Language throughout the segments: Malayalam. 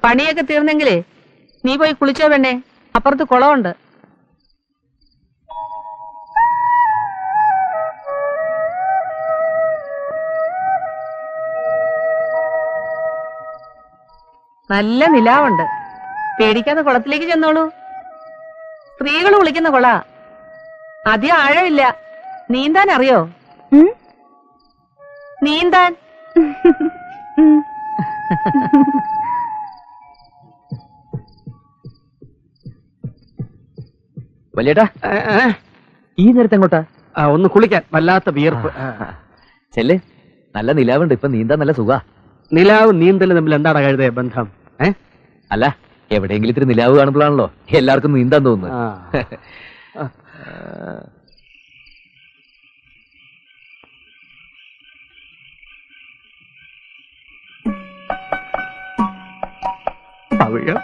പണിയൊക്കെ തീർന്നെങ്കിലേ നീ പോയി കുളിച്ചോ പെണ്ണേ, അപ്പുറത്ത് കുളമുണ്ട്. നല്ല നിലാവുണ്ട്, പേടിക്കാതെ കുളത്തിലേക്ക് ചെന്നോളൂ. സ്ത്രീകൾ കുളിക്കുന്ന കുള, അധികം ആഴമില്ല. നീന്താൻ അറിയോ? നീന്താൻ വലിയേട്ടാ, ഈ നേരത്തെ എങ്ങോട്ടാ? ഒന്ന് കുളിക്കാൻ, വല്ലാത്ത വിയർപ്പ്. ചെല്ല്, നല്ല നിലാവുണ്ട്, ഇപ്പൊ നീന്താൻ നല്ല സുഖാ. നിലാവും നീന്തലും തമ്മിൽ എന്താണ് കഴുതേ ബന്ധം? അല്ല, എവിടെയെങ്കിലും ഇത്തിരി നിലാവ് കാണുമ്പോഴാണല്ലോ എല്ലാവർക്കും നീന്താൻ തോന്നുന്നത്. പവിഴം,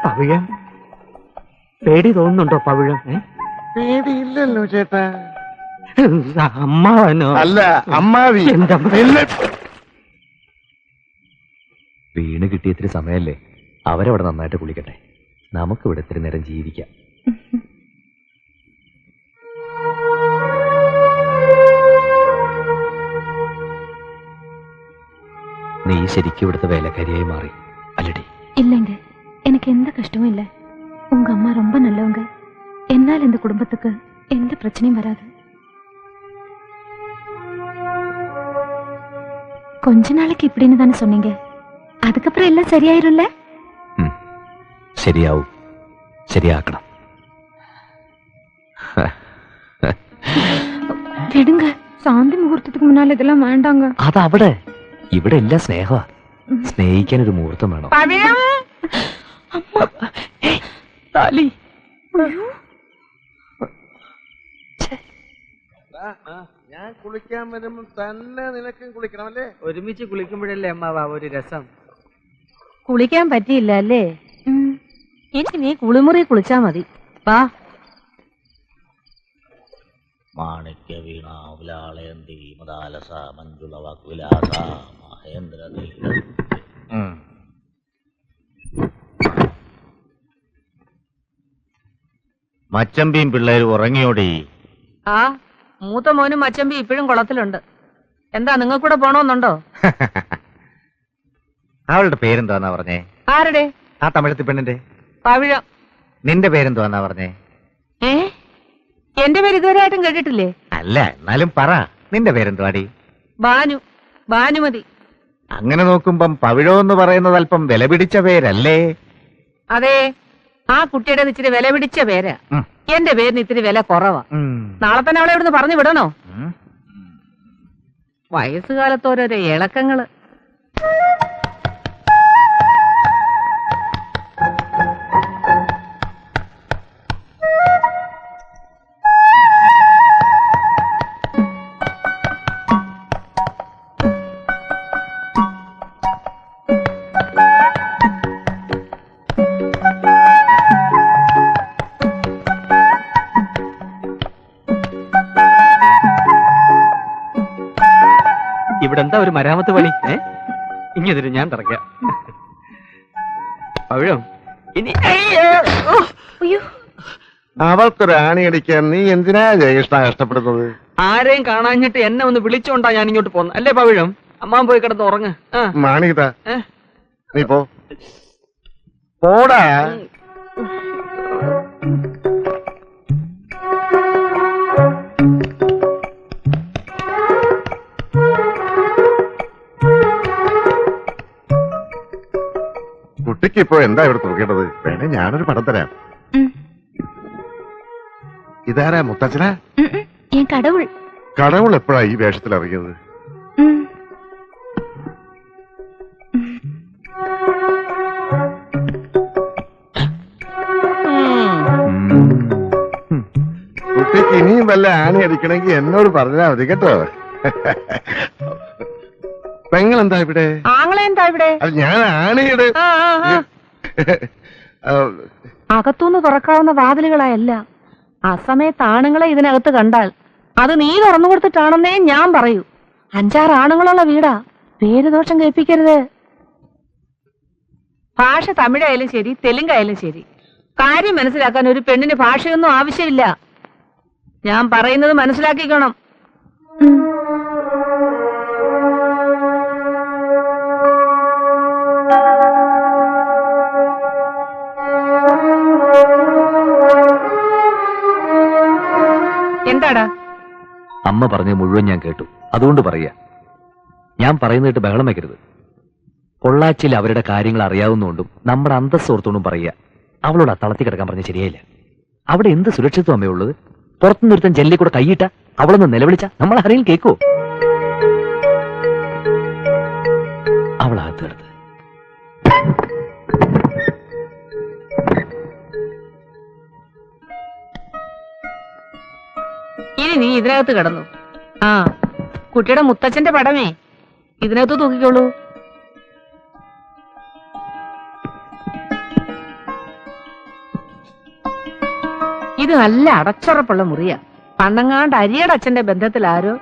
പവിഴം, പേടി തോന്നുന്നുണ്ടോ പവിഴം? പേടിയില്ലല്ലോ ചേട്ടാ. അമ്മാവനോ? അല്ല, അമ്മാവി. വീണ് കിട്ടിയ ഇത്തിരി സമയല്ലേ, അവരവിടെ നന്നായിട്ട് കുളിക്കട്ടെ, നമുക്ക് ഇവിടെ ഇത്തിരി നേരം ജീവിക്കാം. നീ ശരിക്കും ഇവിടുത്തെ വേലക്കാരിയായി മാറി അല്ലടി? இல்லைங்க, எனக்கு எந்த கஷ்டமும் இல்லை. உங்க அம்மா ரொம்ப நல்லவங்க. என்னால் இந்த குடும்பத்துக்கு எந்த பிரச்சனையும் வராது. கொஞ்ச நாளைக்கு இப்படின்னு தானே சொன்னீங்க, அதுக்கப்புறம் எல்லாம் சரியாயிரும்ல? ശരിയാവും, ശരിയാക്കണം. விடுங்க, சாந்தி முகூர்த்தத்துக்கு முன்னால இதெல்லாம் வேண்டாங்க. അതവിടെ, ഇവിടെ എല്ലാം സ്നേഹമാ. സ്നേഹിക്കാൻ ഒരു മുഹൂർത്തം വേണം. ഞാൻ കുളിക്കാൻ വരുമ്പോ തന്നെ നിനക്കും കുളിക്കണമല്ലേ? ഒരുമിച്ച് കുളിക്കുമ്പോഴല്ലേ അമ്മാവാ ഒരു രസം. കുളിക്കാൻ പറ്റിയില്ല അല്ലേ? എനിക്ക് നീ കുളിമുറി കുളിച്ചാ മതി. വാ. മാണിക്യ വീണാവുലാളയന്തി മദാലസ മഞ്ജുള വാക്വിലാസ മഹേന്ദ്ര. മച്ചമ്പിയും പിള്ളേരും ഉറങ്ങിയോടി? ആ, മൂത്ത മോനും മച്ചമ്പി ഇപ്പോഴും കുളത്തിലുണ്ട്. എന്താ, നിങ്ങൾക്കൂടെ പോണോന്നുണ്ടോ? അവളുടെ പേരെന്താന്നാ പറഞ്ഞേ? ആരുടെ? ആ തമിഴത്തി പെണ്ണിന്റെ. പവിഴം. നിന്റെ പേരെന്താന്നാ പറഞ്ഞേ? എന്റെ പേര് ഇതുവരെ ആയിട്ടും കേട്ടിട്ടില്ലേ? അല്ല, എന്നാലും പറ, നിന്റെ പേരെന്തുവാടി? ബാനു, ഭാനുമതി. അങ്ങനെ നോക്കുമ്പം പവിഴോ എന്ന് പറയുന്നത് അല്പം വില പിടിച്ച പേരല്ലേ? അതെ, ആ കുട്ടിയുടെ ഇച്ചിരി വില പിടിച്ച പേരാ. എന്റെ പേരിന് ഇത്തിരി വില കുറവാ. നാളെ തന്നെ അവളെ ഇവിടുന്ന് പറഞ്ഞു വിടണോ? വയസ്സുകാലത്ത് ഓരോരോ ഇളക്കങ്ങള്. ഇവിടെ എന്താ ഒരു മരാമത്ത് പണി? ഇങ്ങനെതിര് ഞാൻ തറക്കാം. പവിഴം, ഇനി അവൾക്കൊരു ആണിയടിക്കാൻ നീ എന്തിനാ ജയകൃഷ്ണ കഷ്ടപ്പെടുന്നത്? ആരെയും കാണാഞ്ഞിട്ട് എന്നെ ഒന്ന് വിളിച്ചോണ്ടാ ഞാൻ ഇങ്ങോട്ട് പോന്നു അല്ലേ പവിഴം? അമ്മാൻ പോയി കിടന്ന് ഉറങ്ങ്. മാണികത, നീ പോടാ. കുട്ടിക്ക് ഇപ്പോ എന്താ ഇവിടെ തൂക്കേണ്ടത്? വേണേ ഞാനൊരു പടം തരാം. ഇതാരാ, മുത്തച്ഛനാ? കടവുൾ എപ്പോഴാ ഈ വേഷത്തിൽ ഇറങ്ങിയത്? കുട്ടിക്ക് ഇനിയും വല്ല ആണി അടിക്കണമെങ്കിൽ എന്നോട് പറഞ്ഞാ മതി കേട്ടോ. പെങ്ങളെന്താ ഇവിടെ? ആങ്ങളെന്താ ഇവിടെ? അത് ഞാൻ ആണിയുടെ അകത്തുനിന്ന് തുറക്കാവുന്ന വാതിലുകളായല്ല. ആ സമയത്ത് ആണുങ്ങളെ ഇതിനകത്ത് കണ്ടാൽ അത് നീ തുറന്നു കൊടുത്തിട്ടാണെന്നേ ഞാൻ പറയൂ. 5-6 ആണുങ്ങളുള്ള വീടാ. പേര് ദോഷം കേൾപ്പിക്കരുത്. ഭാഷ തമിഴായാലും ശരി, തെലുങ്കായാലും ശരി, കാര്യം മനസ്സിലാക്കാൻ ഒരു പെണ്ണിന് ഭാഷയൊന്നും ആവശ്യമില്ല. ഞാൻ പറയുന്നത് മനസ്സിലാക്കിക്കണം. എന്താടാ? അമ്മ പറഞ്ഞത് മുഴുവൻ ഞാൻ കേട്ടു. അതുകൊണ്ട് പറയാ, ഞാൻ പറയുന്നിട്ട് ബഹളം വെക്കരുത്. പൊള്ളാച്ചിയിൽ അവരുടെ കാര്യങ്ങൾ അറിയാവുന്നതുകൊണ്ടും നമ്മുടെ അന്തസ് ഓർത്തുകൊണ്ടും പറയുക, അവളോട് തളത്തി കിടക്കാൻ പറഞ്ഞ ശരിയായില്ല. അവിടെ എന്ത് സുരക്ഷിതത്വം അമ്മയുള്ളത്? പുറത്തുനിന്ന് ഒരുത്തൻ ജനലിൽ കൂടെ കൈയിട്ട അവളൊന്ന് നിലവിളിച്ച നമ്മൾ ആരെങ്കിലും കേൾക്കോ? അവളകത്ത് കിടത്ത്. ഇനി നീ ഇതിനകത്ത് കിടന്നു. ആ, കുട്ടിയുടെ മുത്തച്ഛന്റെ പടമേ ഇതിനകത്ത് തൂക്കിക്കോളൂ. ഇത് നല്ല അടച്ചുറപ്പുള്ള മുറിയാ. പണ്ടങ്ങാണ്ട് അരിയുടെ അച്ഛന്റെ ബന്ധത്തിൽ ആരോ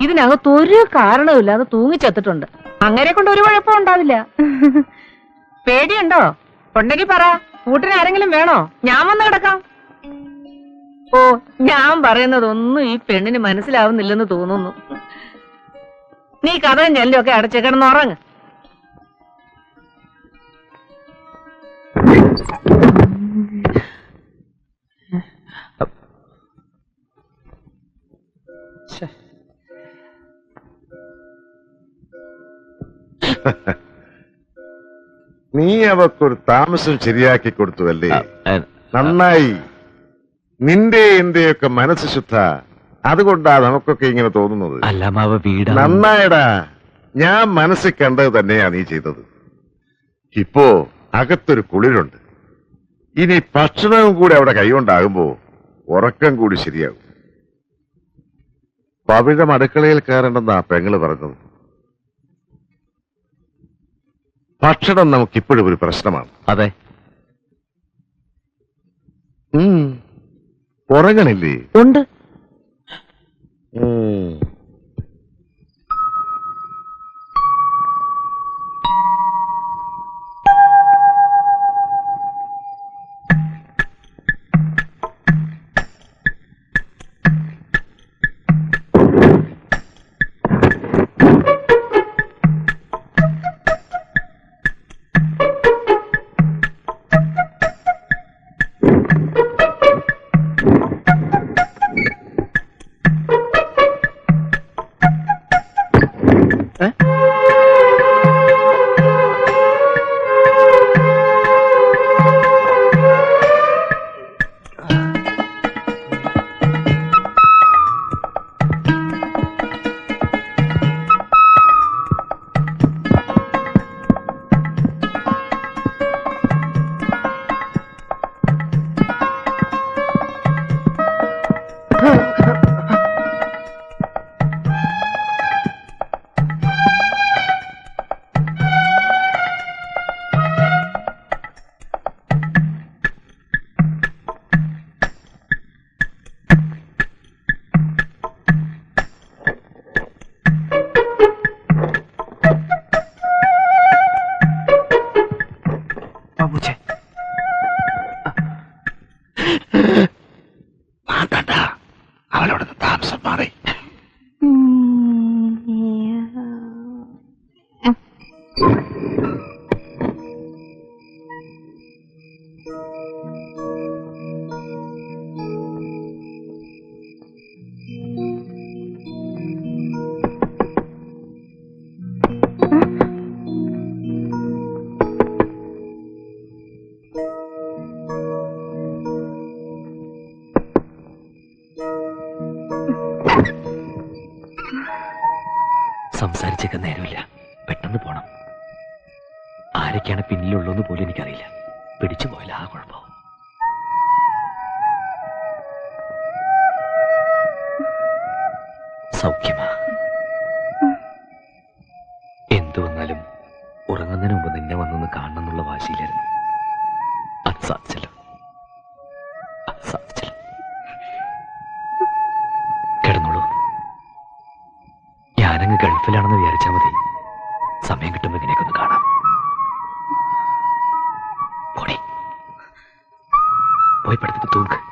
ഇതിനകത്ത് ഒരു കാരണവുമില്ലാതെ തൂങ്ങിച്ചെത്തിട്ടുണ്ട്. അങ്ങനെ കൊണ്ട് ഒരു കുഴപ്പം ഉണ്ടാവില്ല. പേടിയുണ്ടോ? ഉണ്ടെങ്കിൽ പറ. കൂട്ടിന് ആരെങ്കിലും വേണോ? ഞാൻ വന്ന് കിടക്കാം. ഓ, ഞാൻ പറയുന്നതൊന്നും ഈ പെണ്ണിന് മനസ്സിലാവുന്നില്ലെന്ന് തോന്നുന്നു. നീ കഥയും ജനലൊക്കെ അടച്ച് കിടന്നുറങ്ങ്. നീ അവക്കൊരു താമസം ശരിയാക്കി കൊടുത്തുവല്ലേ? നന്നായി. നിന്റെ എന്റെയൊക്കെ മനസ്സ് ശുദ്ധ. അതുകൊണ്ടാ നമുക്കൊക്കെ ഇങ്ങനെ തോന്നുന്നത്. അല്ല മാവ, വീട് നന്നായടാ. ഞാൻ മനസ്സിൽ കണ്ടത് തന്നെയാ നീ ചെയ്തത്. ഇപ്പോ അകത്തൊരു കുളിരുണ്ട്. ഇനി ഭക്ഷണവും കൂടി അവിടെ കൈകൊണ്ടാകുമ്പോ ഉറക്കം കൂടി ശരിയാകും. പവിഴം അടുക്കളയിൽ കയറേണ്ടെന്നാ പെങ്ങള് പറഞ്ഞത്. ഭക്ഷണം നമുക്കിപ്പോഴും ഒരു പ്രശ്നമാണ്. അതെ. ഉറങ്ങണില്ലേ? ഉണ്ട്. അവളോട് താമസം മാറി. സംസാരിച്ചൊക്കെ നേരമില്ല, പെട്ടെന്ന് പോണം. ആരൊക്കെയാണ് പിന്നിലുള്ളതെന്ന് പോലും എനിക്കറിയില്ല. പിടിച്ചു പോയില്ല, ആ കുഴപ്പം. സൗഖ്യമാ? എന്തു വന്നാലും ഉറങ്ങുന്നതിന് മുമ്പ് നിന്നെ വന്നൊന്ന് കാണണം എന്നുള്ള വാശിയിലായിരുന്നു. അത് സാധിച്ചല്ലോ. കിടന്നോളൂ. ഞാനങ്ങ് ഗൾഫിലാണെന്ന് വിചാരിച്ചാൽ മതി. സമയം കിട്ടുമ്പോ ഇങ്ങനെയൊക്കെ ഒന്ന് കാണാം. പോയി പഠിത്തത്തിൽ തൂക്ക്.